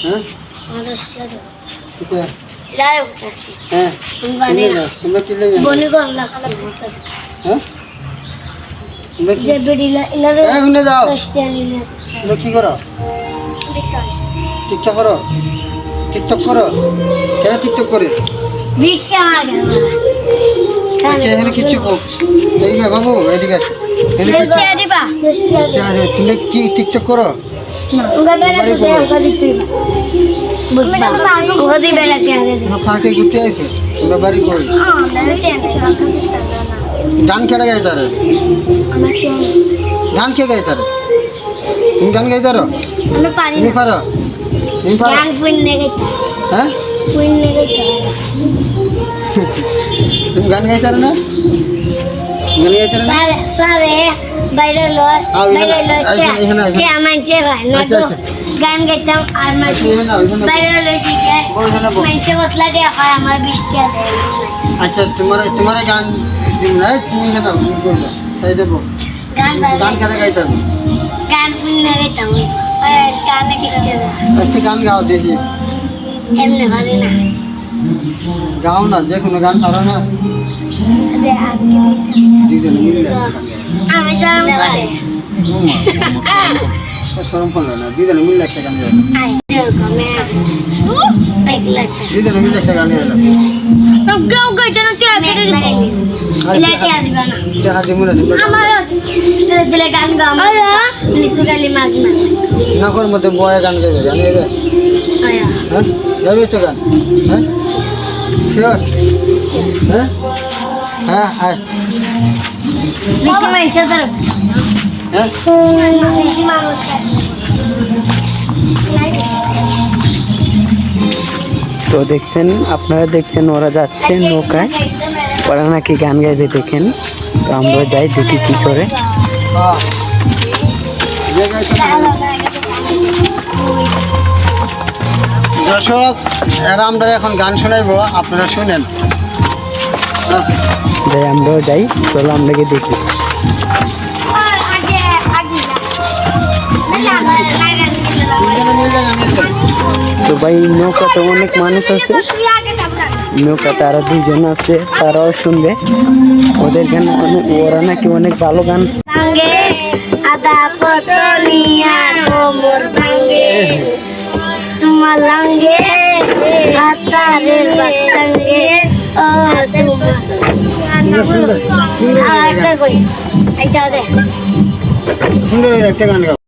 হ্যাঁ আদর্শটা দাও এটা লাইভ করতেছি হ্যাঁ তোমরা কি লাগে বনি কোন লাগবে হ্যাঁ তোমরা কি যে বিড়িলা ইলারে এই হুনে যাও দশটা নিলে তোমরা কি করো বিকাল টিকটক করো টিকটক করো কেন টিকটক করে বিকাল আচ্ছা এখানে কিছু এদিকে বাবু এদিকে আসো এদিকে কিছু দশটা দিবা দশটা তুমি কি টিকটক করো না ওগা বেলা তো দে ওগা দিতে বুঝবা ওগা দি বেলা কে আগে তোমরা পার্টি করতে আইছো তোমরা বাড়ি কই গান কেডা গাই তারে আমার কি গান কে গাই তারে তুমি গান গাই তারো আমি পারি তুমি পারো তুমি পারো গান ফুইন নে গাইতা হ্যাঁ ফুইন নে গাইতা তুমি গান গাই তারো না গান গাই তারো না সারে বাইরে লয় এখানে যে আমার যে হয় না তো গান গাইতাম আর মাঝে বাইরে লয় দিকে মেনচে বতলা দেয়া হয় আমার 20 টাকা দেয় আচ্ছা তোমার গান দিন না তুমি এখানে কি করবে তাই দেবো গান গান কেন গাই তারো গান ফুল না গাইতাম গানে শিখতে না একটা গান গাও দেখি এমনি ভালো না গাও না যে কোনো গান পারো না দে আগে দুইজন মিলে আমি শরম করে শরম করলো না দুইজন মিলে একটা গান গাইলো আই দেও কমে এক লাখ দুইজন মিলে একটা গান গাইলো গাও গাইতে না তে আগে লাগাইলি লাইতে দিবা না দেখা দিমু না আমার তুলে গান গাও নিতু গালি মাগ না নগর মধ্যে বয় গান গাইবে গান গাইবে আয়া হ্যাঁ গাইবে তো গান হ্যাঁ শিওর হ্যাঁ হ্যাঁ হ্যাঁ বেশি মাইছে তোর হ্যাঁ বেশি মানুষ তো দেখছেন আপনারা দেখছেন ওরা যাচ্ছে নৌকায় ওরা নাকি গান গাইতে দেখেন তো আমরা যাই দেখি কি করে হ্যাঁ যে গাইতে দর্শক এরা আমরা এখন গান শোনাইবো আপনারা শুনেন যাই আমরাও যাই চলো আমরা গিয়ে দেখি তো ভাই নৌকাতে অনেক মানুষ আছে নৌকাতে আরো দুজন আছে তারাও শুনবে ওদের গান ওরা নাকি অনেক ভালো গান ভাঙ্গে আদা পতনিয়া কোমর ভাঙ্গে তোমার লাঙ্গে হাতারের বাচ্চাঙ্গে ও তোমার আর একটা কই এইটা দে সুন্দর একটা গান গাও